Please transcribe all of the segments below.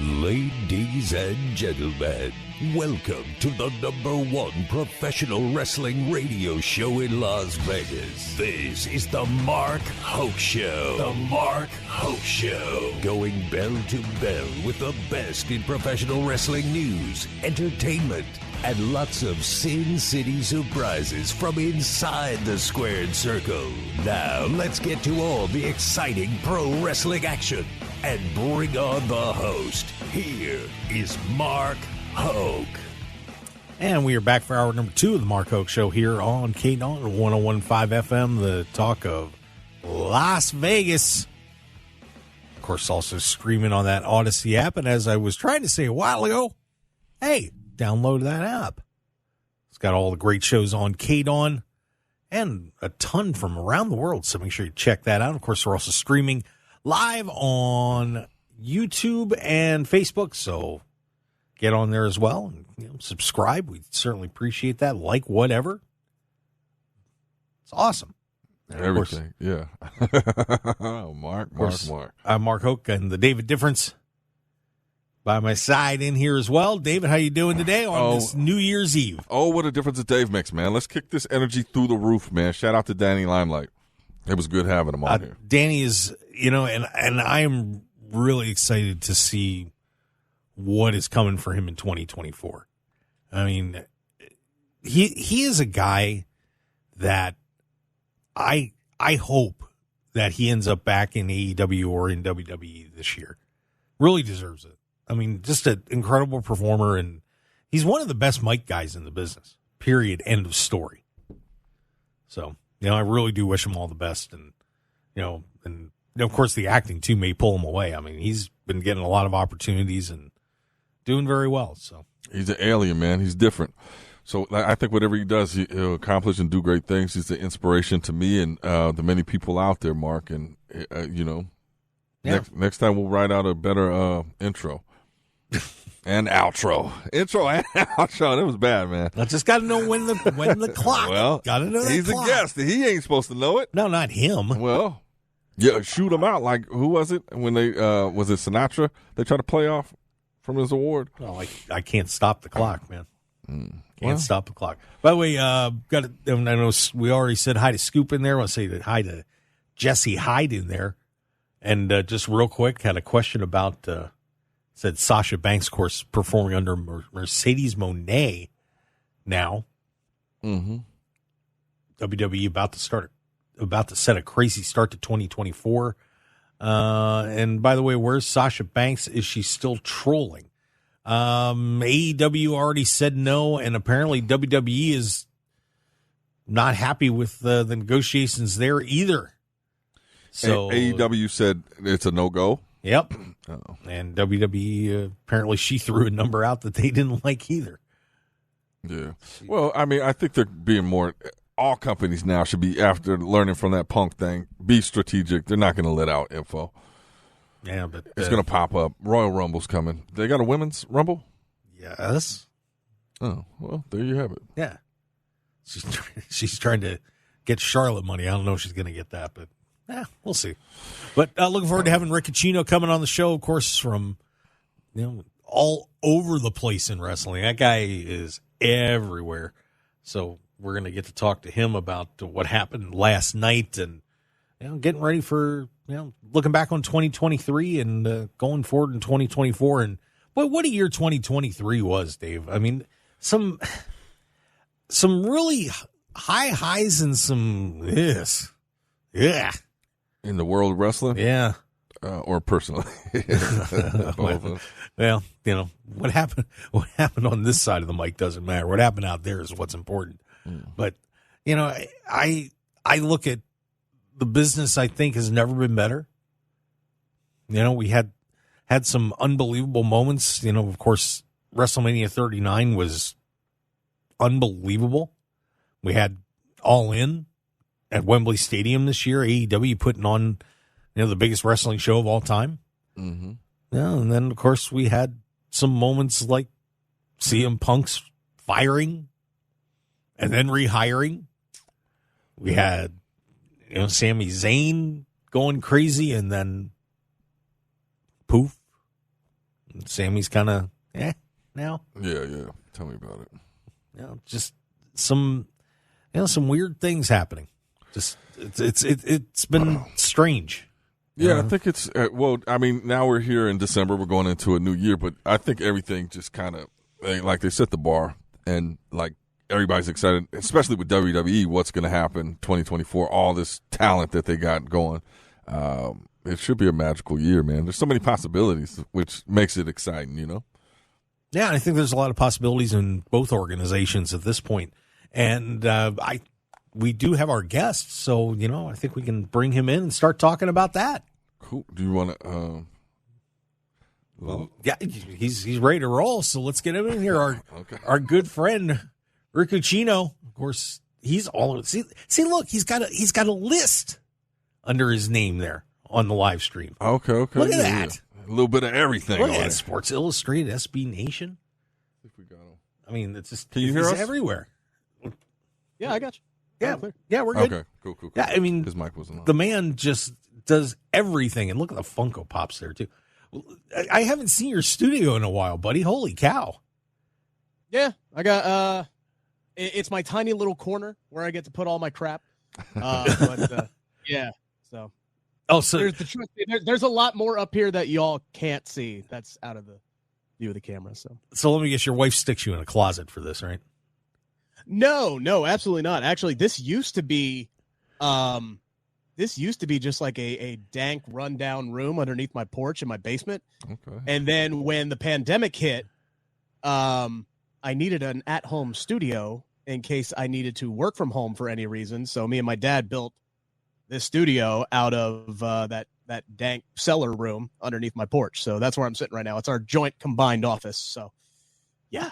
Ladies and gentlemen, welcome to the #1 professional wrestling radio show in Las Vegas. This is the Mark Hoke Show. The Mark Hoke Show. Going bell to bell with the best in professional wrestling news, entertainment, and lots of Sin City surprises from inside the squared circle. Now, let's get to all the exciting pro wrestling action and bring on the host. Here is Mark Hoke. And we are back for hour number 2 of the Mark Hoke Show here on KDAWN 101.5 FM, the talk of Las Vegas. Of course, also streaming on that Odyssey app. And as I was trying to say a while ago, hey, download that app. It's got all the great shows on KDAWN and a ton from around the world, so make sure you check that out. Of course, we're also streaming live on YouTube and Facebook, so get on there as well and subscribe. We certainly appreciate that. Like whatever. It's awesome. And everything, yeah. Mark. I'm Mark Hoke and the David Difference by my side in here as well. David, how you doing today on this New Year's Eve? Oh, what a difference a Dave makes, man. Let's kick this energy through the roof, man. Shout out to Danny Limelight. It was good having him on here. Danny is, and I'm really excited to see what is coming for him in 2024. I mean, he is a guy that I hope that he ends up back in AEW or in WWE this year. Really deserves it. I mean, just an incredible performer, and he's one of the best mic guys in the business, period, end of story. So, I really do wish him all the best, and, of course, the acting, too, may pull him away. I mean, he's been getting a lot of opportunities and doing very well. So he's an alien, man. He's different. So I think whatever he does, he'll accomplish and do great things. He's the inspiration to me and the many people out there, Mark, and, next time we'll write out a better intro. And outro. Intro and outro. That was bad, man. I just got to know when the clock. Well, got to know that he's clock. a guest. He ain't supposed to know it. No, not him. Well, yeah, shoot him out. Like, who was it when they, was it Sinatra? They tried to play off from his award. Oh, I can't stop the clock, man. Can't stop the clock. By the way, I know we already said hi to Scoop in there. I want to say hi to Jesse Hyde in there. And just real quick, had a question about, said Sasha Banks, of course, performing under Mercedes Moné now. Mm-hmm. WWE about to set a crazy start to 2024. And by the way, where's Sasha Banks? Is she still trolling? AEW already said no, and apparently WWE is not happy with the negotiations there either. So AEW said it's a no-go? Yep. Uh-oh. And WWE, apparently she threw a number out that they didn't like either. Yeah. Well, I mean, I think they're being more – all companies now should be, after learning from that Punk thing, be strategic. They're not going to let out info. Yeah, but it's going to pop up. Royal Rumble's coming. They got a women's Rumble? Yes. Oh, well, there you have it. Yeah. She's trying to get Charlotte money. I don't know if she's going to get that, but we'll see. But looking forward to having Rick Ucchino coming on the show, of course, from all over the place in wrestling. That guy is everywhere. So we're going to get to talk to him about what happened last night and getting ready for looking back on 2023 and going forward in 2024. And what a year 2023 was, Dave. I mean, some really high highs and some yeah. In the world of wrestling? Yeah. Or personally? Well, what happened on this side of the mic doesn't matter. What happened out there is what's important. But, I look at the business, I think, has never been better. We had some unbelievable moments. Of course, WrestleMania 39 was unbelievable. We had All In at Wembley Stadium this year, AEW putting on, the biggest wrestling show of all time. Mm-hmm. Yeah, and then, of course, we had some moments like CM Punk's firing and then rehiring. We had, Sami Zayn going crazy and then poof. Sammy's kind of now. Yeah. Tell me about it. Just some weird things happening. Just it's been strange. Yeah, I think it's now we're here in December. We're going into a new year, but I think everything just kind of like they set the bar, and like everybody's excited, especially with WWE. What's going to happen 2024? All this talent that they got going. It should be a magical year, man. There's so many possibilities, which makes it exciting. Yeah, I think there's a lot of possibilities in both organizations at this point, and we do have our guests, so I think we can bring him in and start talking about that. Cool. Do you want to? Yeah, he's ready to roll. So let's get him in here. Our good friend Rick Ucchino, of course, he's all see. Look, he's got a list under his name there on the live stream. Okay. Look at that. Yeah. A little bit of everything. Look at that. Sports Illustrated, SB Nation. If we got him. I mean, it's just can you hear us everywhere. Yeah, I got you. Yeah, we're good. Okay, cool. Yeah, I mean, his mic wasn't on. The man just does everything, and look at the Funko Pops there too. I haven't seen your studio in a while, buddy. Holy cow! Yeah, I got. It's my tiny little corner where I get to put all my crap. Yeah. So. Oh, so there's a lot more up here that y'all can't see. That's out of the view of the camera. So let me guess, your wife sticks you in a closet for this, right? No, absolutely not. Actually, this used to be just like a dank rundown room underneath my porch in my basement. Okay. And then when the pandemic hit, I needed an at-home studio in case I needed to work from home for any reason. So me and my dad built this studio out of that dank cellar room underneath my porch. So that's where I'm sitting right now. It's our joint combined office. So yeah.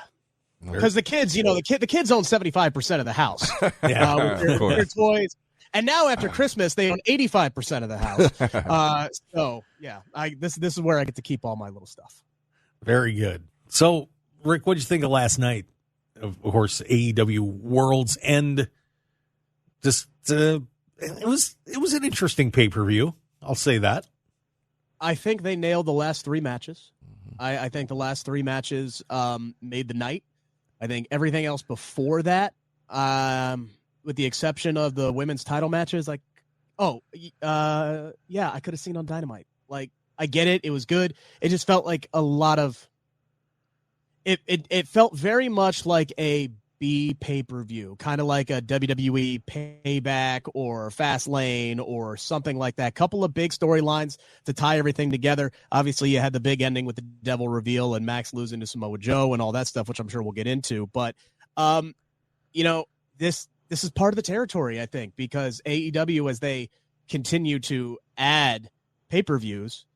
Because the kids, the kids own 75% of the house. Yeah, with their toys. And now after Christmas, they own 85% of the house. So yeah, this is where I get to keep all my little stuff. Very good. So Rick, what did you think of last night? Of course, AEW Worlds End. Just it was an interesting pay-per-view. I'll say that. I think they nailed the last three matches. I think the last three matches made the night. I think everything else before that, with the exception of the women's title matches, I could have seen on Dynamite. Like, I get it. It was good. It just felt like a lot of it felt very much like a B pay-per-view, kind of like a WWE Payback or Fastlane or something like that. Couple of big storylines to tie everything together. Obviously, you had the big ending with the Devil reveal and Max losing to Samoa Joe and all that stuff, which I'm sure we'll get into. But, this is part of the territory, I think, because AEW, as they continue to add pay-per-views,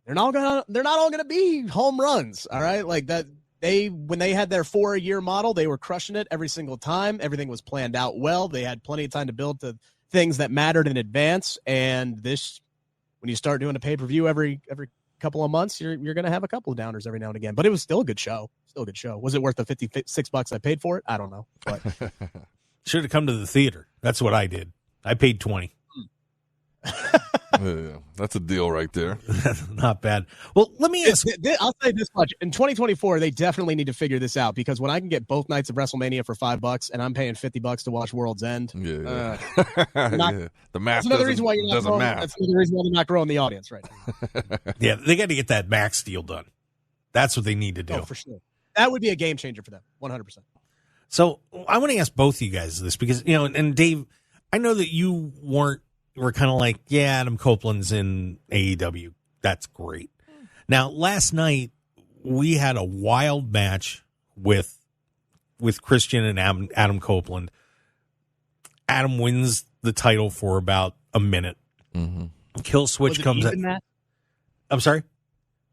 they're not all gonna be home runs. All right, like that. When they had their 4-year model, they were crushing it every single time. Everything was planned out well. They had plenty of time to build to things that mattered in advance. And this, when you start doing a pay-per-view every couple of months, you're going to have a couple of downers every now and again. But it was still a good show. Was it worth the $56 I paid for it? I don't know. But should have come to the theater. That's what I did. I paid $20. Yeah, that's a deal right there. Not bad. Well, let me ask. I'll say this much: in 2024, they definitely need to figure this out, because when I can get both nights of WrestleMania for $5 and I'm paying $50 to watch World's End, yeah. The math. That's another reason why you're not growing. Math. That's another reason why they're not growing the audience right now. Yeah, they got to get that Max deal done. That's what they need to do. Oh, for sure. That would be a game changer for them, 100%. So I want to ask both of you guys this, because and Dave, I know that you were kind of like, yeah, Adam Copeland's in AEW. That's great. Now, last night, we had a wild match with Christian and Adam Copeland. Adam wins the title for about a minute. Mm-hmm. Kill switch comes in. I'm sorry?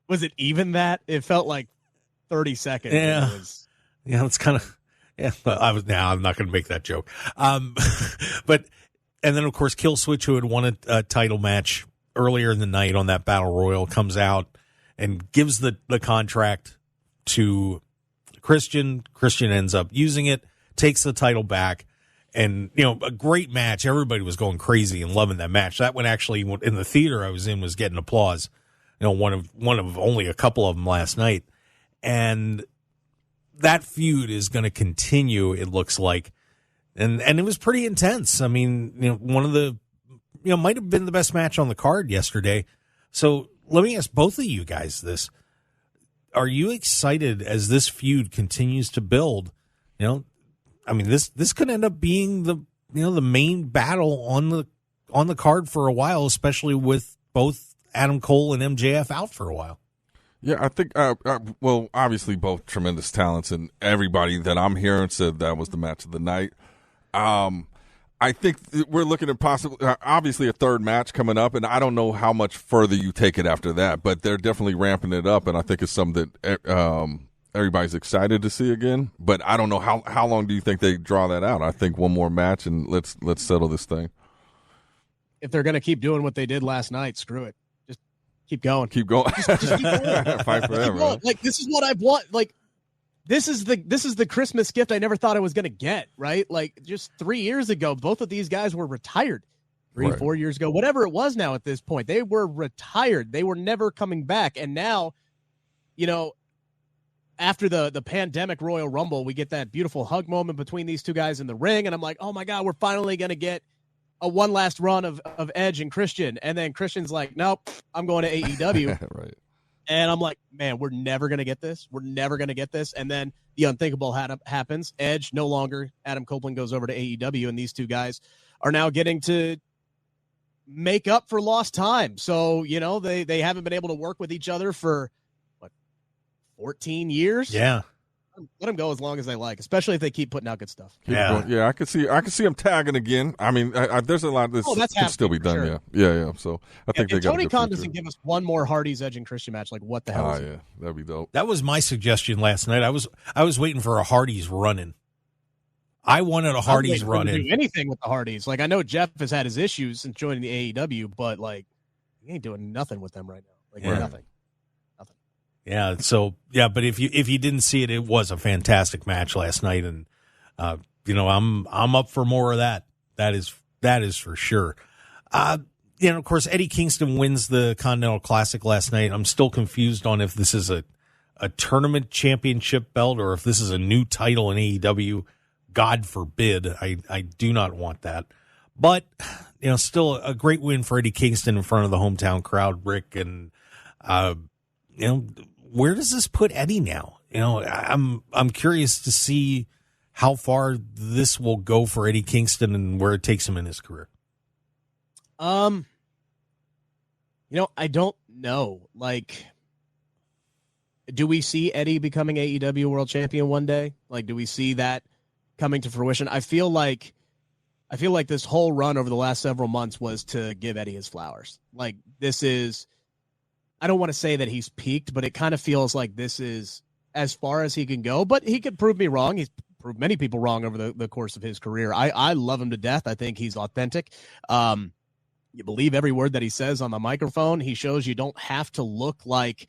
Was it even that? It felt like 30 seconds. Yeah. Yeah, it's kind of, yeah, I'm not going to make that joke. And then, of course, Kill Switch, who had won a title match earlier in the night on that Battle Royal, comes out and gives the contract to Christian. Christian ends up using it, takes the title back, and, a great match. Everybody was going crazy and loving that match. That one actually, in the theater I was in, was getting applause. one of only a couple of them last night. And that feud is going to continue, it looks like. And it was pretty intense. I mean, one of the, might have been the best match on the card yesterday. So let me ask both of you guys this. Are you excited as this feud continues to build? This could end up being the main battle on the card for a while, especially with both Adam Cole and MJF out for a while. Yeah, I think, obviously both tremendous talents, and everybody that I'm hearing said that was the match of the night. I think we're looking at possibly, obviously, a third match coming up, and I don't know how much further you take it after that, but they're definitely ramping it up, and I think it's something that everybody's excited to see again. But I don't know how long do you think they draw that out? I think one more match, and let's settle this thing. If they're going to keep doing what they did last night, screw it. Just keep going. Keep going. Just keep going. Fight forever. Huh? Like, this is what I've wanted. Like, this is the Christmas gift I never thought I was going to get, right? Like, just 3 years ago, both of these guys were retired. 4 years ago, whatever it was now at this point, they were retired. They were never coming back. And now, after the pandemic Royal Rumble, we get that beautiful hug moment between these two guys in the ring. And I'm like, oh my God, we're finally going to get a one last run of Edge and Christian. And then Christian's like, nope, I'm going to AEW. Right. And I'm like, man, we're never going to get this. We're never going to get this. And then the unthinkable happens. Edge no longer. Adam Copeland goes over to AEW, and these two guys are now getting to make up for lost time. So, they haven't been able to work with each other for, 14 years? Yeah. Let them go as long as they like, especially if they keep putting out good stuff. Yeah. I could see them tagging again. I mean, there's a lot that can still be done. Sure. Yeah. So I think they got. Tony Khan doesn't give us one more Hardy's, Edge, and Christian match. Like, what the hell? Yeah, that'd be dope. That was my suggestion last night. I was waiting for a Hardy's run-in. I wanted a Hardy's run-in. Do anything with the Hardys? Like, I know Jeff has had his issues since joining the AEW, but like, he ain't doing nothing with them right now. Like, nothing. Yeah. So but if you didn't see it, it was a fantastic match last night, and I'm up for more of that. That is for sure. Of course, Eddie Kingston wins the Continental Classic last night. I'm still confused on if this is a tournament championship belt or if this is a new title in AEW. God forbid. I do not want that. But still a great win for Eddie Kingston in front of the hometown crowd, Rick, and where does this put Eddie now? I'm curious to see how far this will go for Eddie Kingston and where it takes him in his career. I don't know. Like, do we see Eddie becoming AEW World Champion one day? Like, do we see that coming to fruition? I feel like this whole run over the last several months was to give Eddie his flowers. Like, this is, I don't want to say that he's peaked, but it kind of feels like this is as far as he can go. But he could prove me wrong. He's proved many people wrong over the course of his career. I love him to death. I think he's authentic. You believe every word that he says on the microphone. He shows you don't have to look like,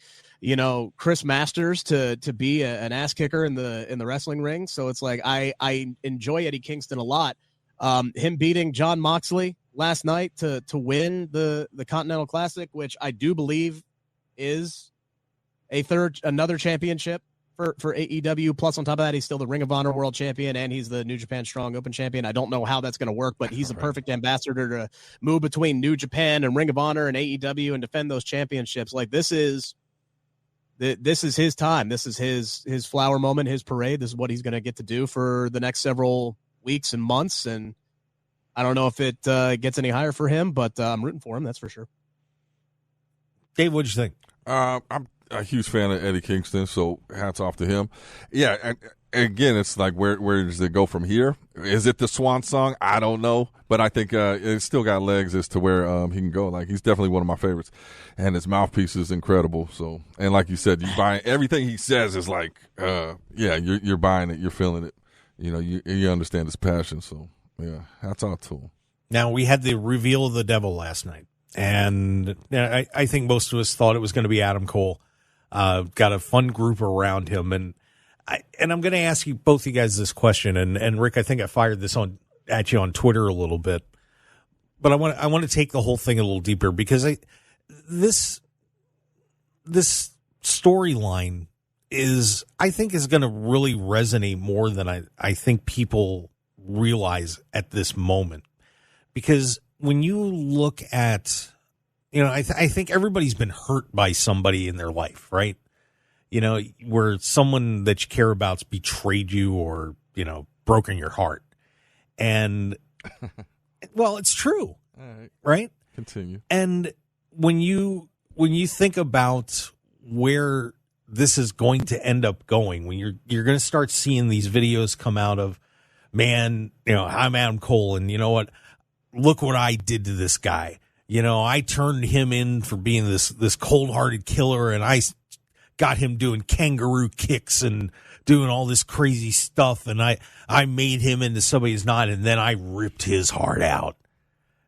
Chris Masters to be an ass kicker in the wrestling ring. So it's like, I enjoy Eddie Kingston a lot. Him beating Jon Moxley last night to win the Continental Classic, which I do believe is another championship for AEW. Plus, on top of that, he's still the Ring of Honor World Champion, and he's the New Japan Strong Open Champion. I don't know how that's going to work, but he's a perfect ambassador to move between New Japan and Ring of Honor and AEW and defend those championships. Like, this is his time. This is his flower moment, his parade. This is what he's going to get to do for the next several weeks and months. And I don't know if it gets any higher for him, but I'm rooting for him. That's for sure. Dave, what'd you think? I'm a huge fan of Eddie Kingston, so hats off to him. Yeah, again, it's like, where does it go from here? Is it the swan song? I don't know, but I think it's still got legs as to where he can go. Like, he's definitely one of my favorites, and his mouthpiece is incredible. So, and like you said, you buy everything he says is like, you're buying it, you're feeling it. You understand his passion. So, yeah, hats off to him. Now, we had the reveal of the Devil last night. And I think most of us thought it was going to be Adam Cole. Got a fun group around him, and I'm going to ask you both you guys this question. And Rick, I think I fired this at you on Twitter a little bit, but I want to take the whole thing a little deeper because this storyline is going to really resonate more than I think people realize at this moment. Because when you look at, I think everybody's been hurt by somebody in their life, right? Where someone that you care about's betrayed you or, broken your heart. And, well, it's true, all right? Continue. And when you think about where this is going to end up going, when you're going to start seeing these videos come out of, man, I'm Adam Cole, and you know what? Look what I did to this guy. I turned him in for being this cold-hearted killer, and I got him doing kangaroo kicks and doing all this crazy stuff, and I made him into somebody who's not, and then I ripped his heart out,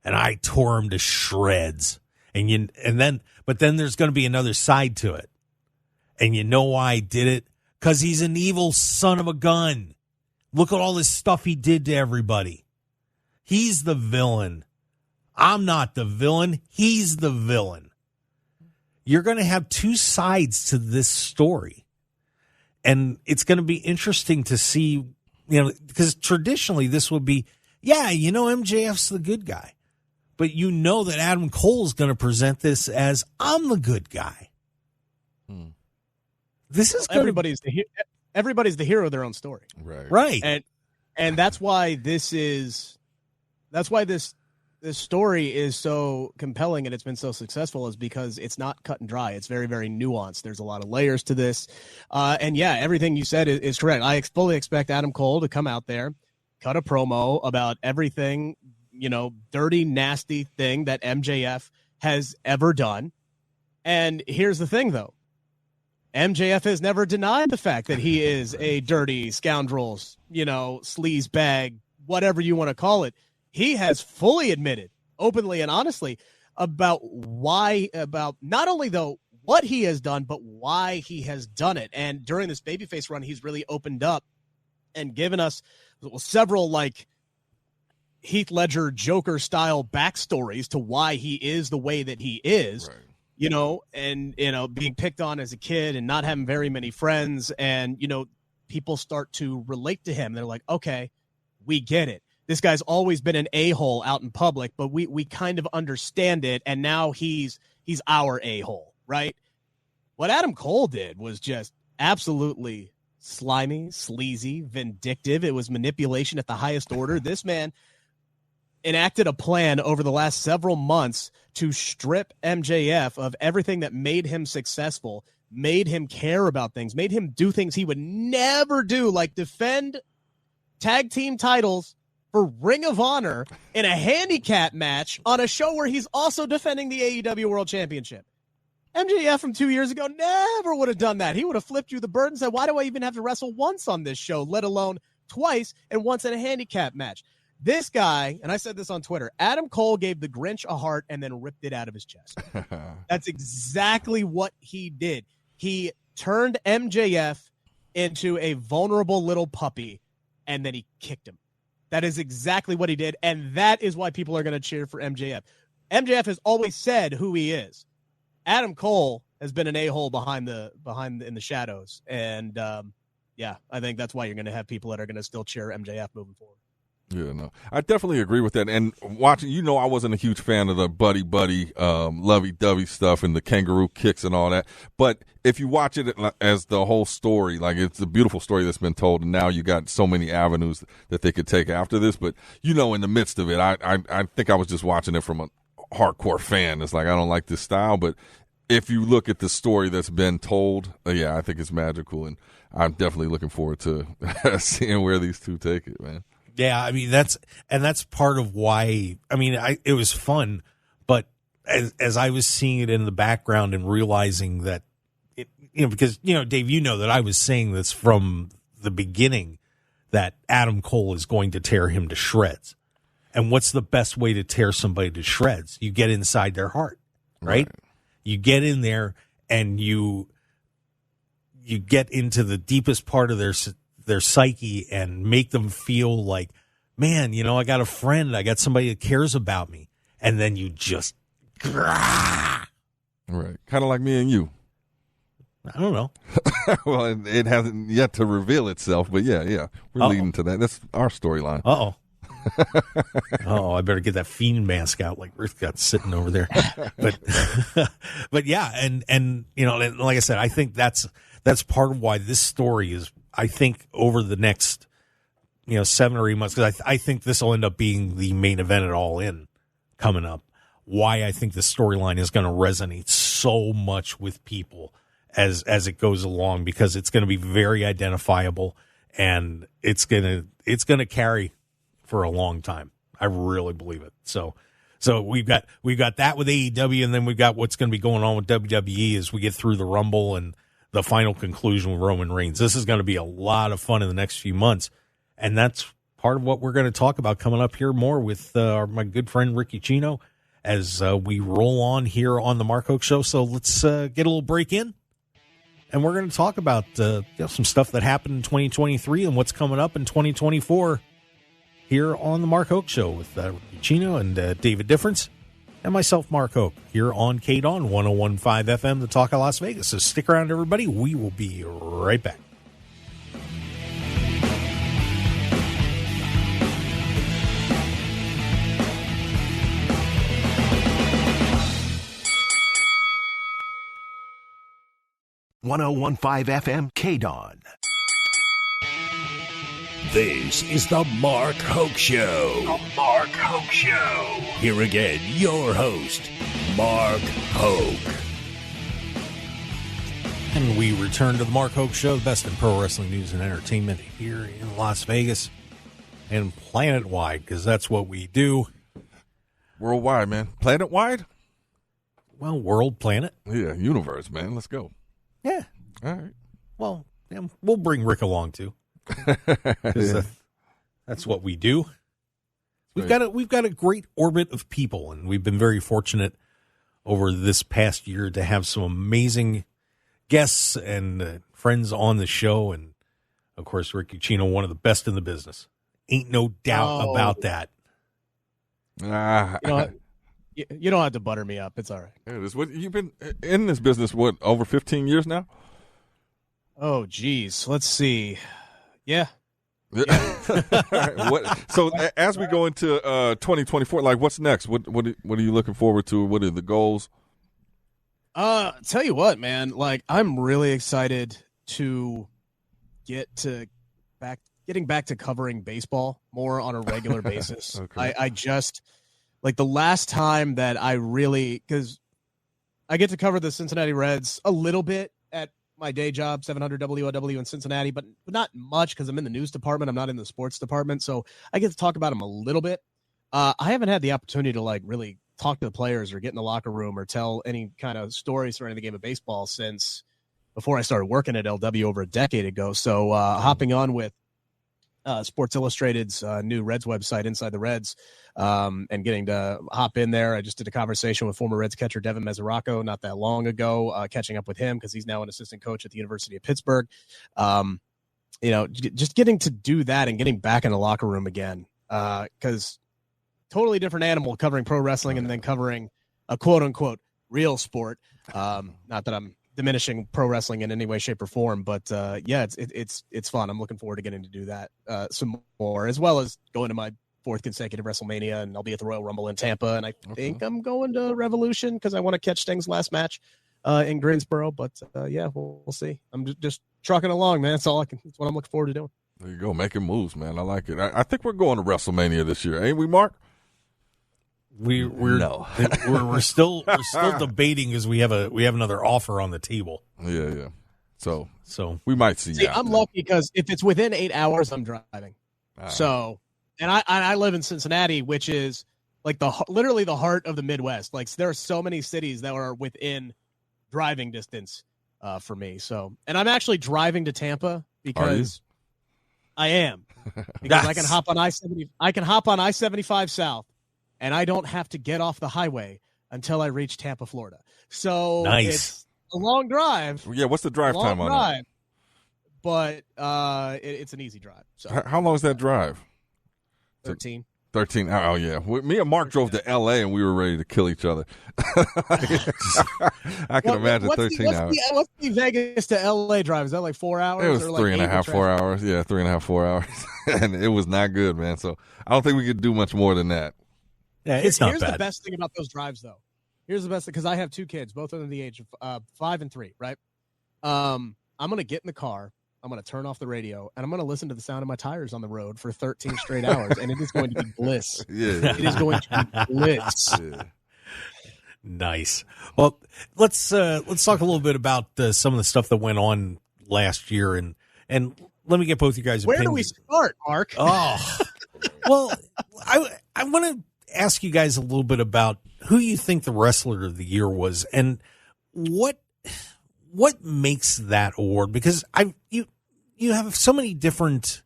and I tore him to shreds. But then there's going to be another side to it. And you know why I did it? Because he's an evil son of a gun. Look at all this stuff he did to everybody. He's the villain. I'm not the villain. He's the villain. You're going to have two sides to this story. And it's going to be interesting to see, because traditionally this would be, MJF's the good guy. But that Adam Cole is going to present this as, I'm the good guy. This is everybody's the hero of their own story. Right. And that's why this story is so compelling and it's been so successful, is because it's not cut and dry. It's very, very nuanced. There's a lot of layers to this. And yeah, everything you said is correct. I fully expect Adam Cole to come out there, cut a promo about everything, dirty, nasty thing that MJF has ever done. And here's the thing, though. MJF has never denied the fact that he is a dirty scoundrel, sleaze bag, whatever you want to call it. He has fully admitted, openly and honestly, about not only, though, what he has done, but why he has done it. And during this babyface run, he's really opened up and given us several, Heath Ledger Joker style backstories to why he is the way that he is, right. Being picked on as a kid and not having very many friends. And, people start to relate to him. They're like, okay, we get it. This guy's always been an a-hole out in public, but we kind of understand it. And now he's our a-hole, right? What Adam Cole did was just absolutely slimy, sleazy, vindictive. It was manipulation at the highest order. This man enacted a plan over the last several months to strip MJF of everything that made him successful, made him care about things, made him do things he would never do, like defend tag team titles for Ring of Honor in a handicap match on a show where he's also defending the AEW World Championship. MJF from 2 years ago never would have done that. He would have flipped you the bird and said, why do I even have to wrestle once on this show, let alone twice and once in a handicap match? This guy, and I said this on Twitter, Adam Cole gave the Grinch a heart and then ripped it out of his chest. That's exactly what he did. He turned MJF into a vulnerable little puppy, and then he kicked him. That is exactly what he did, and that is why people are going to cheer for MJF. MJF has always said who he is. Adam Cole has been an a-hole behind in the shadows, and I think that's why you're going to have people that are going to still cheer MJF moving forward. Yeah, no, I definitely agree with that. And watching, I wasn't a huge fan of the buddy, lovey-dovey stuff and the kangaroo kicks and all that. But if you watch it as the whole story, it's a beautiful story that's been told, and now you got so many avenues that they could take after this. But, in the midst of it, I think I was just watching it from a hardcore fan. It's like, I don't like this style. But if you look at the story that's been told, I think it's magical. And I'm definitely looking forward to seeing where these two take it, man. Yeah, that's part of why. It was fun, but as I was seeing it in the background and realizing that, because Dave, that I was saying this from the beginning, that Adam Cole is going to tear him to shreds, and what's the best way to tear somebody to shreds? You get inside their heart, right? You get in there and you get into the deepest part of their psyche and make them feel like, man, I got a friend, I got somebody that cares about me. And then you just, right. Kind of like me and you. I don't know. Well, it hasn't yet to reveal itself, but yeah, we're leading to that. That's our storyline. Uh-oh. Oh, I better get that Fiend mask out like Ruth got sitting over there. But yeah, and you know, like I said, I think that's part of why this story is, I think, over the next, 7 or 8 months, because I think this will end up being the main event at All In coming up. Why I think the storyline is going to resonate so much with people as it goes along, because it's going to be very identifiable, and it's going to carry for a long time. I really believe it. So we've got that with AEW, and then we've got what's going to be going on with WWE as we get through the Rumble and the final conclusion with Roman Reigns. This is going to be a lot of fun in the next few months, and that's part of what we're going to talk about coming up here more with my good friend Rick Ucchino as we roll on here on the Mark Hoke Show. So let's get a little break in, and we're going to talk about some stuff that happened in 2023 and what's coming up in 2024 here on the Mark Hoke Show with Ucchino and David Difference and myself, Mark Hoke, here on KDAWN 101.5 FM, the Talk of Las Vegas. So stick around, everybody. We will be right back. FM KDAWN. This is the Mark Hoke Show. The Mark Hoke Show. Here again, your host, Mark Hoke. And we return to the Mark Hoke Show, the best in pro wrestling news and entertainment here in Las Vegas and planet-wide, because that's what we do. Worldwide, man. Planet-wide? Well, world, planet. Yeah, universe, man. Let's go. Yeah. All right. Well, we'll bring Rick along, too. That's what we do. We've got a great orbit of people, and we've been very fortunate over this past year to have some amazing guests and friends on the show, and of course Rick Ucchino, one of the best in the business. Ain't no doubt about that. You don't have to butter me up. It's all right. Yeah, what you've been in this business? What, over 15 years now? Oh, geez. Let's see. Yeah. So as we go into 2024, like what's next? What are you looking forward to? What are the goals? Tell you what, man. Like, I'm really excited to getting back to covering baseball more on a regular basis. Okay. I just, like, the last time that I really, because I get to cover the Cincinnati Reds a little bit at my day job, 700 WOW in Cincinnati, but not much because I'm in the news department. I'm not in the sports department, so I get to talk about them a little bit. I haven't had the opportunity to like really talk to the players or get in the locker room or tell any kind of stories surrounding the game of baseball since before I started working at LW over a decade ago. So hopping on with Sports Illustrated's new Reds website, Inside the Reds, and getting to hop in there. I just did a conversation with former Reds catcher Devin Mesoraco not that long ago, catching up with him because he's now an assistant coach at the University of Pittsburgh. Just getting to do that and getting back in the locker room again, because totally different animal covering pro wrestling and then covering a quote unquote real sport. Not that I'm diminishing pro wrestling in any way, shape, or form, but it's fun. I'm looking forward to getting to do that some more, as well as going to my 4th consecutive WrestleMania, and I'll be at the Royal Rumble in Tampa, and I think I'm going to Revolution because I want to catch Sting's last match in Greensboro. But we'll see. I'm just trucking along, man. That's what I'm looking forward to doing. There you go, making moves, man. I like it. I think we're going to WrestleMania this year, ain't we, Mark? We're still debating because we have another offer on the table. Yeah. So we might see. I'm lucky because if it's within 8 hours, I'm driving. So, and I live in Cincinnati, which is like literally the heart of the Midwest. Like, there are so many cities that are within driving distance for me. So, and I'm actually driving to Tampa because I am, because I can hop on I-70. I can hop on I-75 South, and I don't have to get off the highway until I reach Tampa, Florida. So nice. It's a long drive. Yeah, what's the drive time on that? But it's an easy drive. So how long is that drive? 13. 13. Oh, yeah. Me and Mark drove to L.A. and we were ready to kill each other. I can imagine 13 hours. What's the Vegas to L.A. drive? Is that like 4 hours? It was or like 3.5, 4 hours. Yeah, 3.5, 4 hours. And it was not good, man. So I don't think we could do much more than that. Yeah, it's not Here's bad. the best thing about those drives, though. Here's the best thing, because I have two kids, both under the age of 5 and 3, right? I'm going to get in the car. I'm going to turn off the radio, and I'm going to listen to the sound of my tires on the road for 13 straight hours, and it is going to be bliss. Yeah. It is going to be bliss. Yeah. Nice. Well, let's talk a little bit about some of the stuff that went on last year, and let me get both you guys' Where opinions. do we start, Mark? Oh, well, I want to ask you guys a little bit about who you think the wrestler of the year was, and what makes that award, because you have so many different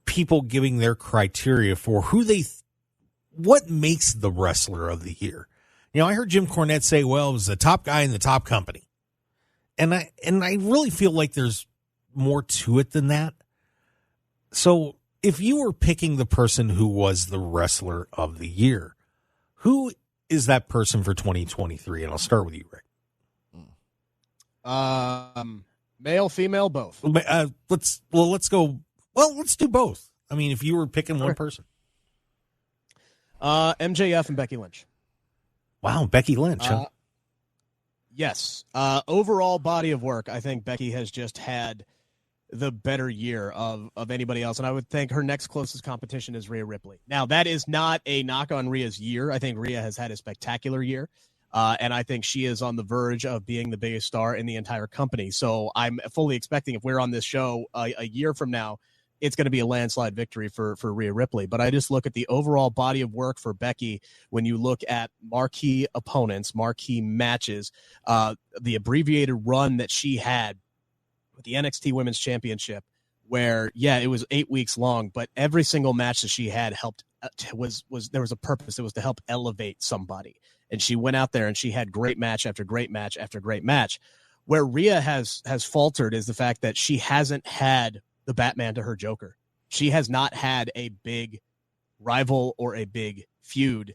people giving their criteria for what makes the wrestler of the year. You know, I heard Jim Cornette say, well, it was the top guy in the top company. And I really feel like there's more to it than that. So if you were picking the person who was the wrestler of the year, who is that person for 2023? And I'll start with you, Rick. Male, female, both. Let's go. Well, let's do both. I mean, if you were picking one person. MJF and Becky Lynch. Wow, Becky Lynch. Huh? Yes. Overall body of work, I think Becky has just had the better year of anybody else. And I would think her next closest competition is Rhea Ripley. Now, that is not a knock on Rhea's year. I think Rhea has had a spectacular year. And I think she is on the verge of being the biggest star in the entire company. So I'm fully expecting, if we're on this show a year from now, it's going to be a landslide victory for Rhea Ripley. But I just look at the overall body of work for Becky when you look at marquee opponents, marquee matches, the abbreviated run that she had with the NXT Women's Championship, where, yeah, it was 8 weeks long, but every single match that she had helped there was a purpose. It was to help elevate somebody. And she went out there and she had great match after great match after great match. Where Rhea has faltered is the fact that she hasn't had the Batman to her Joker. She has not had a big rival or a big feud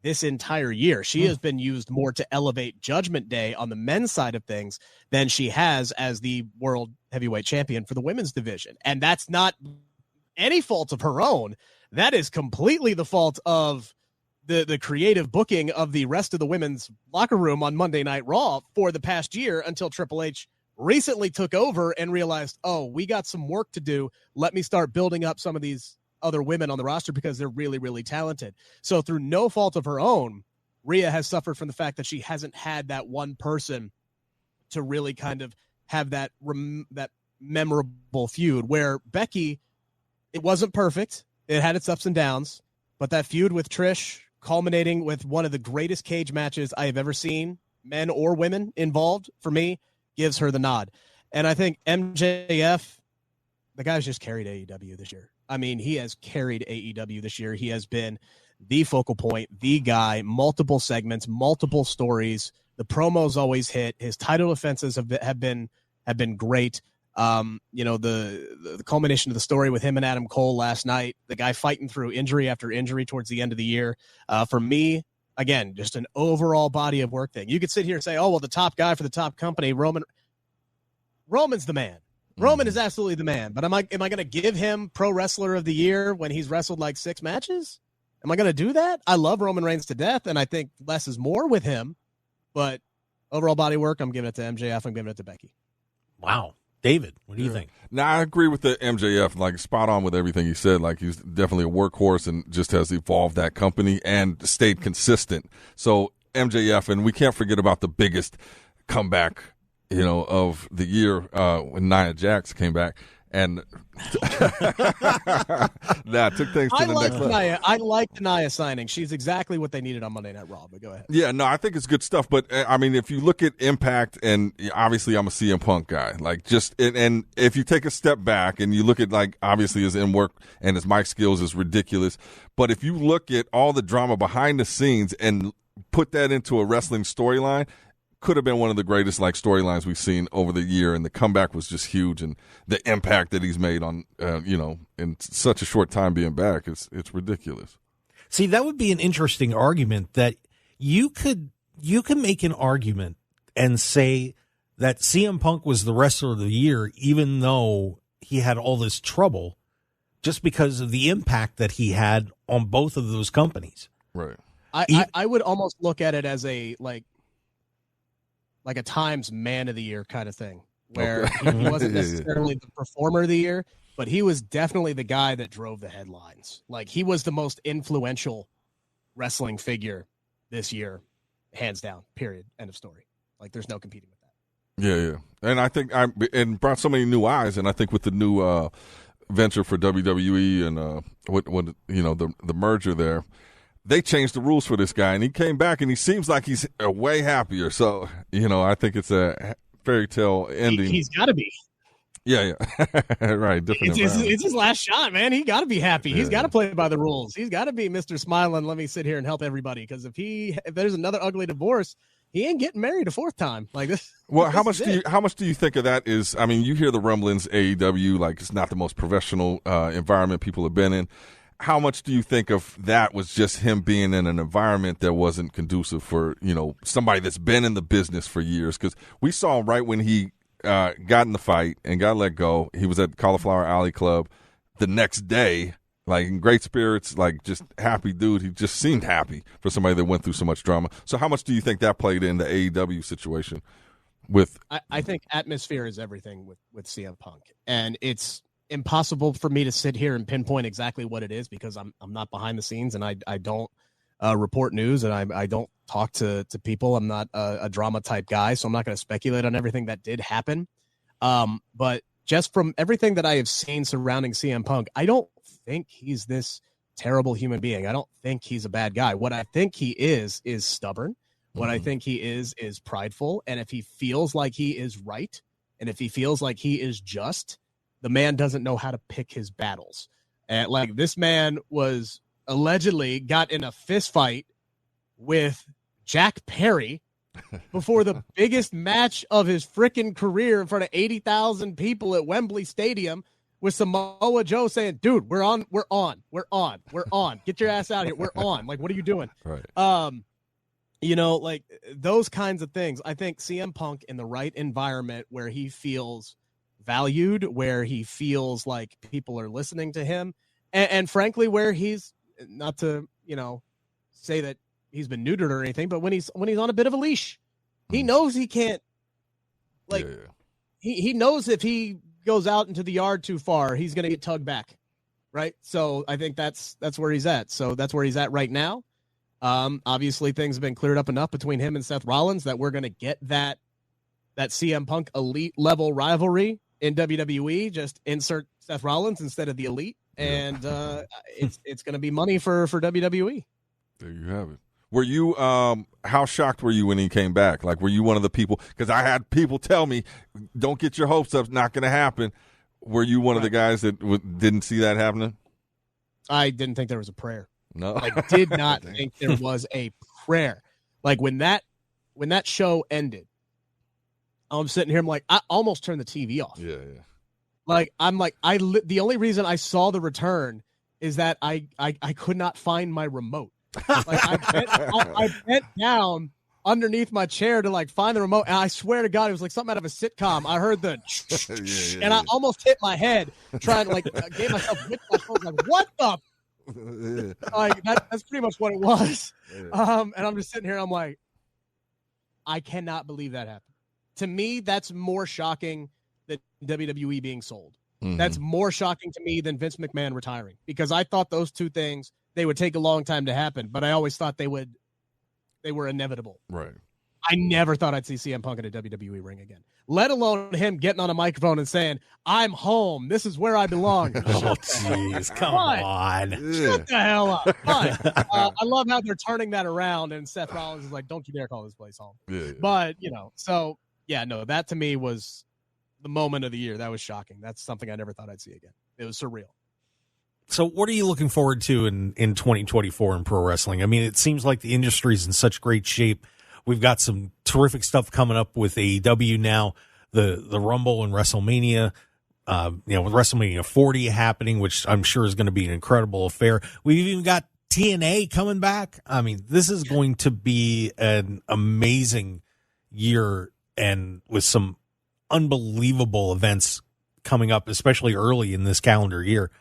this entire year. She has been used more to elevate Judgment Day on the men's side of things than she has as the world heavyweight champion for the women's division. And that's not any fault of her own. That is completely the fault of the creative booking of the rest of the women's locker room on Monday Night Raw for the past year, until Triple H recently took over and realized, oh, we got some work to do. Let me start building up some of these other women on the roster because they're really, really talented. So through no fault of her own, Rhea has suffered from the fact that she hasn't had that one person to really kind of have that memorable feud, where Becky, it wasn't perfect. It had its ups and downs, but that feud with Trish, culminating with one of the greatest cage matches I have ever seen, men or women involved, for me, gives her the nod. And I think MJF, the guy's just carried AEW this year. I mean, he has carried AEW this year. He has been the focal point, the guy, multiple segments, multiple stories. The promos always hit. His title defenses have been great. You know, the culmination of the story with him and Adam Cole last night, the guy fighting through injury after injury towards the end of the year. For me, again, just an overall body of work thing. You could sit here and say, oh, well, the top guy for the top company, Roman's the man. Roman is absolutely the man. But am I going to give him Pro Wrestler of the Year when he's wrestled like 6 matches? Am I going to do that? I love Roman Reigns to death, and I think less is more with him. But overall body work, I'm giving it to MJF. I'm giving it to Becky. Wow. David, what do you think? Now, I agree with the MJF, like spot on with everything he said. Like, he's definitely a workhorse and just has evolved that company and stayed consistent. So MJF, and we can't forget about the biggest comeback, you know, of the year when Nia Jax came back. And that took things to the next level. I like Nia signing. She's exactly what they needed on Monday Night Raw, but go ahead. Yeah, no, I think it's good stuff. But, I mean, if you look at Impact, and obviously I'm a CM Punk guy, like and if you take a step back and you look at, like, obviously his in-work and his mic skills is ridiculous. But if you look at all the drama behind the scenes and put that into a wrestling storyline, could have been one of the greatest, like, storylines we've seen over the year, and the comeback was just huge, and the impact that he's made on, you know, in such a short time being back, it's ridiculous. See, that would be an interesting argument that you could make an argument and say that CM Punk was the wrestler of the year, even though he had all this trouble, just because of the impact that he had on both of those companies. Right. I would almost look at it as a like a Times Man of the Year kind of thing, where he wasn't necessarily the performer of the year, but he was definitely the guy that drove the headlines. Like, he was the most influential wrestling figure this year, hands down, period, end of story. Like, there's no competing with that. Yeah. And I think and brought so many new eyes, and I think with the new venture for WWE and what you know, the merger there, they changed the rules for this guy, and he came back, and he seems like he's way happier. So, you know, I think it's a fairy tale ending. He's got to be. Yeah. Right. Different. It's his last shot, man. He got to be happy. He's got to play by the rules. He's got to be Mr. Smile and let me sit here and help everybody. Because if there's another ugly divorce, he ain't getting married a fourth time like this. Well, how much do you think of that? Is, I mean, you hear the rumblings, AEW, like it's not the most professional environment people have been in. How much do you think of that was just him being in an environment that wasn't conducive for, you know, somebody that's been in the business for years? Because we saw right when he got in the fight and got let go, he was at Cauliflower Alley Club the next day, like in great spirits, like just happy dude. He just seemed happy for somebody that went through so much drama. So how much do you think that played in the AEW situation? I think atmosphere is everything with CM Punk, and it's impossible for me to sit here and pinpoint exactly what it is because I'm not behind the scenes and I don't report news and I don't talk to people. I'm not a drama type guy, so I'm not going to speculate on everything that did happen. But just from everything that I have seen surrounding CM Punk, I don't think he's this terrible human being. I don't think he's a bad guy. What I think he is stubborn. What I think he is prideful. And if he feels like he is right, and if he feels like he is just, the man doesn't know how to pick his battles. And like, this man was allegedly got in a fist fight with Jack Perry before the biggest match of his freaking career in front of 80,000 people at Wembley Stadium, with Samoa Joe saying, dude, we're on. Get your ass out here. We're on. Like, what are you doing? Right. You know, like those kinds of things. I think CM Punk in the right environment where he feels valued, where he feels like people are listening to him, and frankly, where he's not to, you know, say that he's been neutered or anything, but when he's on a bit of a leash, he knows he can't, like, he knows if he goes out into the yard too far, he's going to get tugged back. Right. So I think that's where he's at. So that's where he's at right now. Obviously things have been cleared up enough between him and Seth Rollins that we're going to get that CM Punk elite level rivalry in WWE. Just insert Seth Rollins instead of the elite. And it's going to be money for WWE. There you have it. Were you, how shocked were you when he came back? Like, were you one of the people, because I had people tell me, don't get your hopes up, it's not going to happen. Were you one of the guys that didn't see that happening? I didn't think there was a prayer. No, I did not think there was a prayer. Like when that show ended, I'm sitting here, I'm like, I almost turned the TV off. Yeah. Like, I'm like, the only reason I saw the return is that I could not find my remote. Like I bent down underneath my chair to like find the remote, and I swear to God, it was like something out of a sitcom. I heard the and I almost hit my head trying to like gave myself like, what the like that's pretty much what it was. And I'm just sitting here, I'm like, I cannot believe that happened. To me, that's more shocking than WWE being sold. Mm-hmm. That's more shocking to me than Vince McMahon retiring, because I thought those two things, they would take a long time to happen, but I always thought they were inevitable. Right. I never thought I'd see CM Punk in a WWE ring again, let alone him getting on a microphone and saying, I'm home. This is where I belong. Oh, jeez. Come on. Shut the hell up. But I love how they're turning that around, and Seth Rollins is like, don't you dare call this place home. Yeah. But, you know, so, yeah, no, that to me was the moment of the year. That was shocking. That's something I never thought I'd see again. It was surreal. So what are you looking forward to in 2024 in pro wrestling? I mean, it seems like the industry's in such great shape. We've got some terrific stuff coming up with AEW now, the Rumble and WrestleMania, with WrestleMania 40 happening, which I'm sure is going to be an incredible affair. We've even got TNA coming back. I mean, this is going to be an amazing year, and with some unbelievable events coming up, especially early in this calendar year.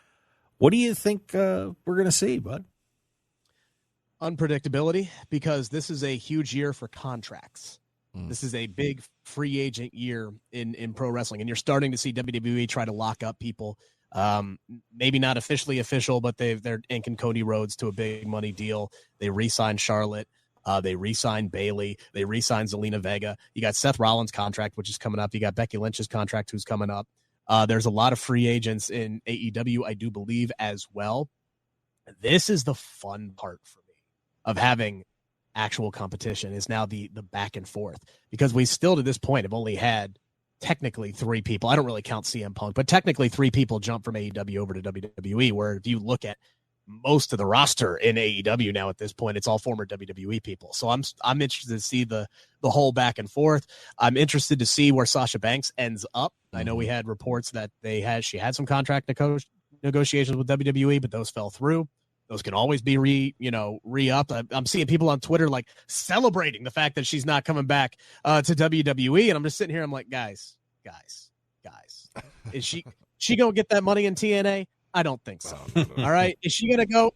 What do you think we're going to see, bud? Unpredictability, because this is a huge year for contracts. This is a big free agent year in pro wrestling, and you're starting to see WWE try to lock up people. Maybe not officially official, but they're inking Cody Rhodes to a big money deal. They re-signed Charlotte. They re-signed Bayley. They re-signed Zelina Vega. You got Seth Rollins' contract, which is coming up. You got Becky Lynch's contract, who's coming up. There's a lot of free agents in AEW, I do believe, as well. This is the fun part for me of having actual competition, is now the back and forth, because we still to this point have only had technically 3 people. I don't really count CM Punk, but technically 3 people jump from AEW over to WWE, where if you look at most of the roster in AEW now at this point, it's all former WWE people. So I'm interested to see the whole back and forth. I'm interested to see where Sasha Banks ends up. I know we had reports that she had some contract negotiations with WWE, but those fell through. Those can always be re-upped. I'm seeing people on Twitter like celebrating the fact that she's not coming back to WWE, and I'm just sitting here. I'm like, guys, is she gonna get that money in TNA? I don't think so. All right, is she gonna go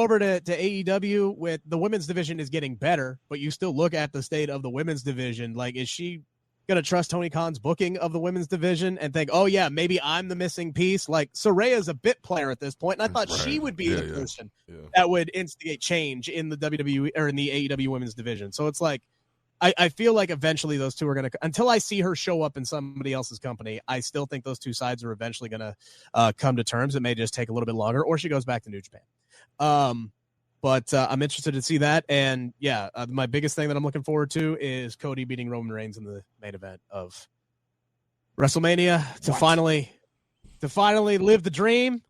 over to AEW with the women's division is getting better, but you still look at the state of the women's division. Like, is she going to trust Tony Khan's booking of the women's division and think, oh yeah, maybe I'm the missing piece? Like, Soraya's a bit player at this point, and I thought she would be the person that would instigate change in the WWE or in the AEW women's division. So it's like, I feel like eventually those two are going to, until I see her show up in somebody else's company, I still think those two sides are eventually going to come to terms. It may just take a little bit longer, or she goes back to New Japan. But I'm interested to see that. And yeah, my biggest thing that I'm looking forward to is Cody beating Roman Reigns in the main event of WrestleMania to finally live the dream.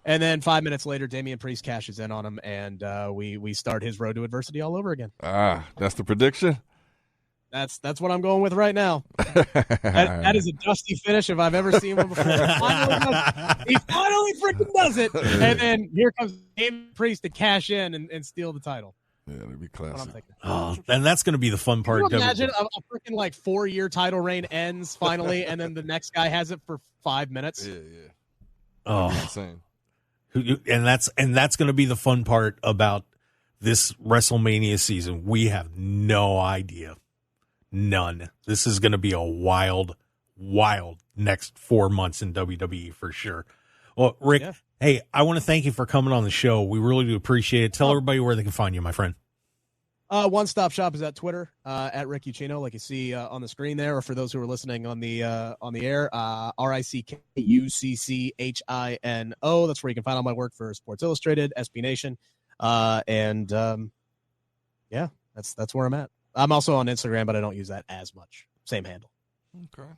And then 5 minutes later, Damian Priest cashes in on him, and we start his road to adversity all over again. That's the prediction? That's what I'm going with right now. That is a dusty finish if I've ever seen one before. He finally freaking does it. And then here comes Damian Priest to cash in and steal the title. Yeah, that'd be classic. And that's going to be the fun part. Can you imagine a freaking 4-year title reign ends finally, and then the next guy has it for 5 minutes? Yeah. Oh, insane. And that's going to be the fun part about this WrestleMania season. We have no idea. None. This is going to be a wild next 4 months in WWE for sure. Well, Rick, Hey, I want to thank you for coming on the show. We really do appreciate it. Tell everybody where they can find you, my friend. One Stop Shop is at Twitter, at Rick Ucchino, like you see on the screen there, or for those who are listening on the air, RickUcchino. That's where you can find all my work for Sports Illustrated, SB Nation, that's where I'm at. I'm also on Instagram, but I don't use that as much. Same handle. Okay.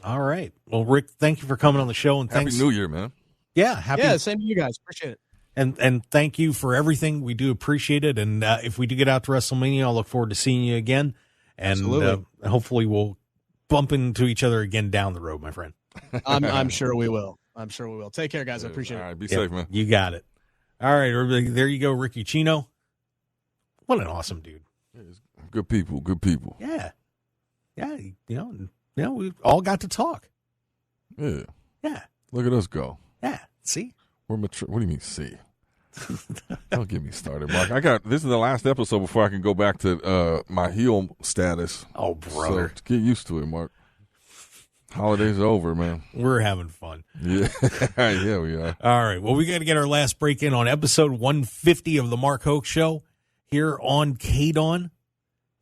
All right. Well, Rick, thank you for coming on the show, and Happy New Year, man. Yeah, same to you guys. Appreciate it. And thank you for everything. We do appreciate it. And if we do get out to WrestleMania, I'll look forward to seeing you again. And hopefully we'll bump into each other again down the road, my friend. I'm sure we will. Take care, guys. I appreciate it. All right, be safe, man. You got it. All right, everybody. There you go, Rick Ucchino. What an awesome dude. Good people. Yeah. We all got to talk. Yeah. Yeah. Look at us go. Yeah. See? We're mature. What do you mean, see? Don't get me started, Mark. This is the last episode before I can go back to my heel status. Oh, brother. So get used to it, Mark. Holidays are over, man. We're having fun. Yeah. Yeah, we are. All right. Well, we got to get our last break in on episode 150 of the Mark Hoke Show here on KDAWN,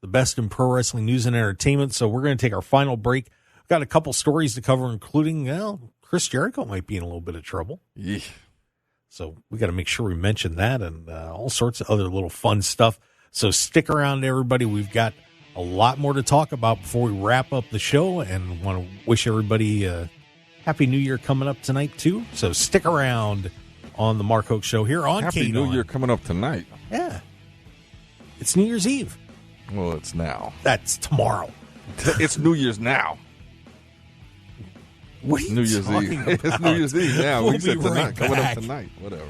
the best in pro wrestling news and entertainment. So we're going to take our final break. We've got a couple stories to cover, including, Chris Jericho might be in a little bit of trouble. Yeah. So we got to make sure we mention that and all sorts of other little fun stuff. So stick around, everybody. We've got a lot more to talk about before we wrap up the show, and want to wish everybody a Happy New Year coming up tonight, too. So stick around on the Mark Hoke Show here on Happy KDAWN. New Year coming up tonight. Yeah. It's New Year's Eve. Well, it's now. That's tomorrow. It's New Year's now. What are you New Year's talking Eve. about? It's New Year's Eve now. We'll We said be tonight. right Coming back. up tonight. Whatever.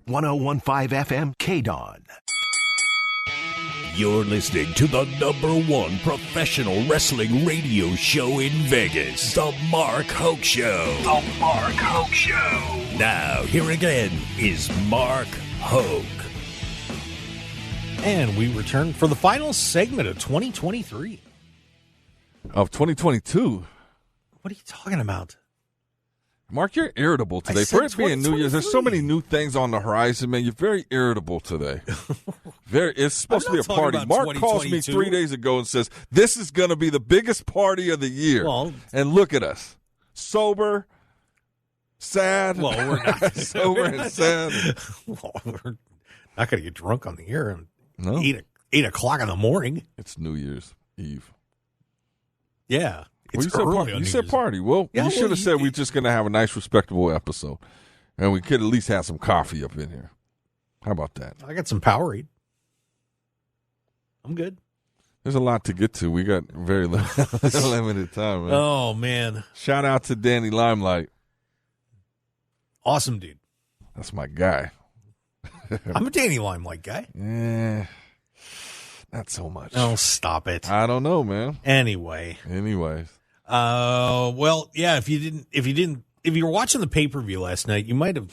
1015 FM KDAWN. You're listening to the #1 professional wrestling radio show in Vegas, The Mark Hoke Show. The Mark Hoke Show. Now, here again is Mark Hoke. And we return for the final segment of 2023. Of 2022. What are you talking about? Mark, you're irritable today. said For it being New Year's, there's so many new things on the horizon, man. You're very irritable today. It's supposed to be a party. Mark calls me 3 days ago and says, this is going to be the biggest party of the year. Well, and look at us. Sober, sad. Well, we're not. Sober and sad. Well, we're not going to get drunk on the air and No. 8 o'clock in the morning. It's New Year's Eve. Yeah. Well, It's you said early party. on You New said Year's. party. Well, Yeah, you should well, have said we're just going to have a nice, respectable episode. And we could at least have some coffee up in here. How about that? I got some Powerade. I'm good. There's a lot to get to. We got very limited time, man. Oh, man. Shout out to Danny Limelight. Awesome, dude. That's my guy. I'm a Danny Limelight guy. Not so much. Oh, stop it. I don't know, man. Anyway. Anyways. Well, yeah, if you were watching the pay-per-view last night, you might have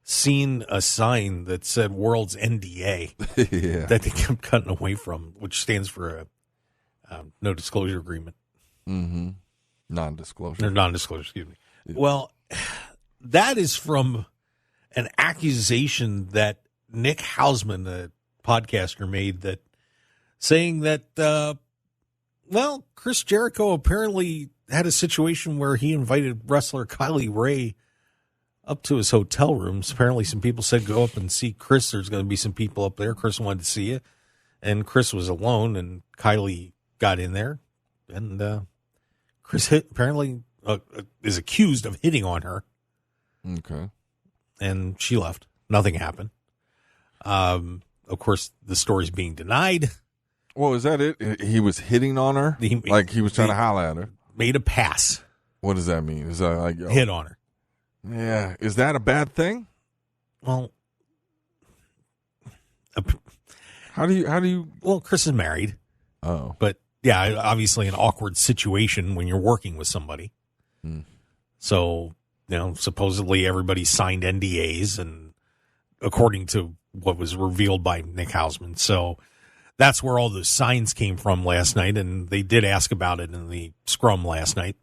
seen a sign that said Worlds NDA Yeah. that they kept cutting away from, which stands for a no disclosure agreement. Mm-hmm. Non-disclosure. Or non-disclosure, excuse me. Yeah. Well, that is from an accusation that Nick Hausman, the podcaster, made, that saying that, Chris Jericho apparently had a situation where he invited wrestler Kylie Ray up to his hotel rooms. Apparently some people said, go up and see Chris. There's going to be some people up there. Chris wanted to see you. And Chris was alone, and Kylie got in there. And Chris apparently is accused of hitting on her. Okay. And she left. Nothing happened. Of course, the story's being denied. Well, is that it? He was hitting on her? He was trying to holler at her? Made a pass. What does that mean? Is that like hit on her? Yeah. Is that a bad thing? Well, how do you? Well, Chris is married. Oh, but yeah, obviously an awkward situation when you're working with somebody. So, supposedly everybody signed NDAs, and according to what was revealed by Nick Hausman. So that's where all those signs came from last night, and they did ask about it in the scrum last night.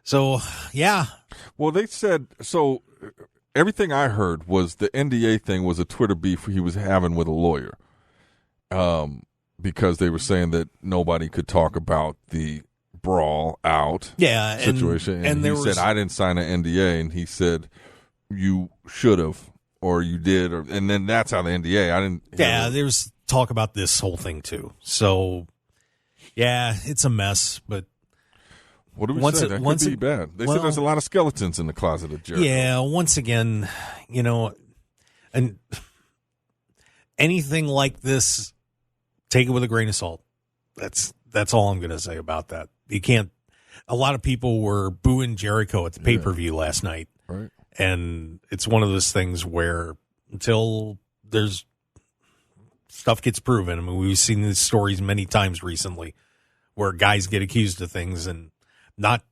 So, yeah. Well, they said, so everything I heard was the NDA thing was a Twitter beef he was having with a lawyer, because they were saying that nobody could talk about the brawl out situation. And he said, I didn't sign an NDA, and he said, you should have, or you did, and then that's how the NDA, I didn't. Yeah, there's talk about this whole thing too. So, yeah, it's a mess, but. What do we say? That could be bad. They said there's a lot of skeletons in the closet of Jericho. Yeah, once again, and anything like this, take it with a grain of salt. That's all I'm going to say about that. You can't. A lot of people were booing Jericho at the pay-per-view last night, right? And it's one of those things where until there's stuff gets proven. I mean, we've seen these stories many times recently where guys get accused of things and. Not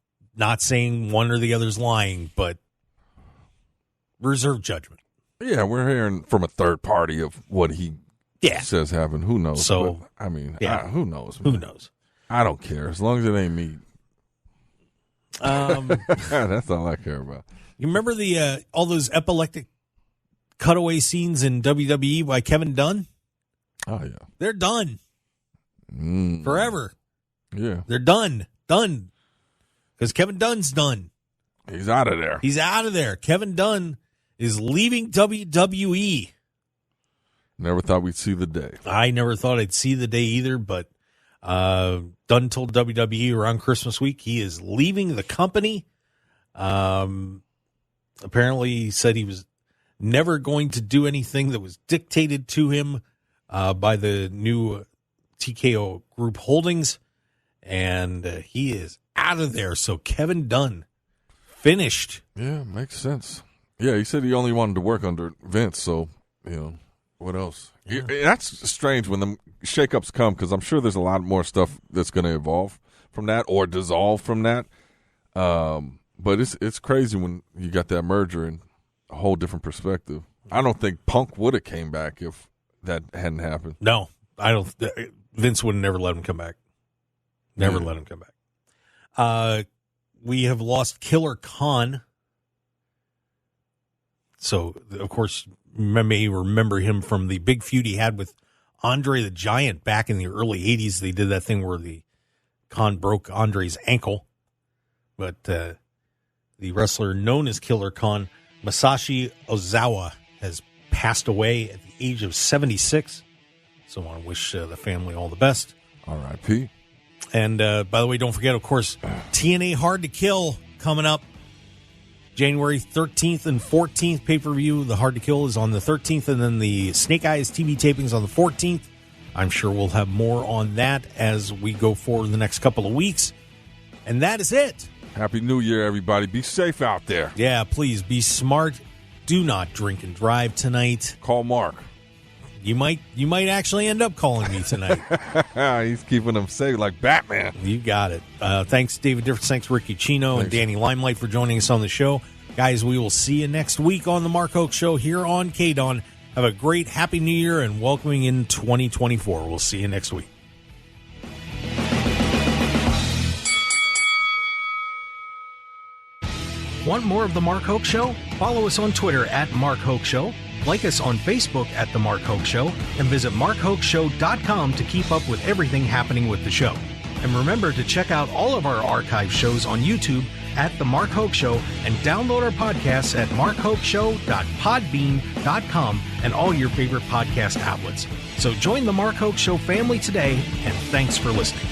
saying one or the other's lying, but reserve judgment. Yeah, we're hearing from a third party of what he says happened. Who knows? So, but, I mean, yeah. Who knows? Man? Who knows? I don't care. As long as it ain't me. That's all I care about. You remember the all those epileptic cutaway scenes in WWE by Kevin Dunn? Oh, yeah. They're done. Forever. Yeah. They're done. Done. Because Kevin Dunn's done. He's out of there. He's out of there. Kevin Dunn is leaving WWE. Never thought we'd see the day. I never thought I'd see the day either, but Dunn told WWE around Christmas week he is leaving the company. Apparently he said he was never going to do anything that was dictated to him by the new TKO Group Holdings, and he is out of there. So Kevin Dunn finished. Yeah, makes sense. Yeah, he said he only wanted to work under Vince, so You know, what else? Yeah. That's strange when the shakeups come, because I'm sure there's a lot more stuff that's going to evolve from that or dissolve from that. But it's crazy when you got that merger and a whole different perspective. I don't think Punk would have came back if that hadn't happened. No, I don't. Vince would never let him come back. Never let him come back. We have lost Killer Khan. So, of course, you may remember him from the big feud he had with Andre the Giant back in the early 80s. They did that thing where the Khan broke Andre's ankle. But the wrestler known as Killer Khan, Masashi Ozawa, has passed away at the age of 76. So I want to wish the family all the best. R.I.P. And by the way, don't forget, of course, TNA Hard to Kill coming up January 13th and 14th pay-per-view. The Hard to Kill is on the 13th, and then the Snake Eyes TV tapings on the 14th. I'm sure we'll have more on that as we go forward the next couple of weeks. And that is it. Happy New Year, everybody. Be safe out there. Yeah, please be smart. Do not drink and drive tonight. Call Mark. You might actually end up calling me tonight. He's keeping them safe like Batman. You got it. Thanks, David Differs. Thanks, Rick Ucchino and Danny Limelight for joining us on the show. Guys, we will see you next week on the Mark Hoke Show here on KDAWN. Have a great Happy New Year and welcoming in 2024. We'll see you next week. Want more of The Mark Hoke Show? Follow us on Twitter at Mark Hoke Show, like us on Facebook at The Mark Hoke Show, and visit markhokeshow.com to keep up with everything happening with the show. And remember to check out all of our archive shows on YouTube at The Mark Hoke Show and download our podcasts at markhokeshow.podbean.com and all your favorite podcast outlets. So join The Mark Hoke Show family today, and thanks for listening.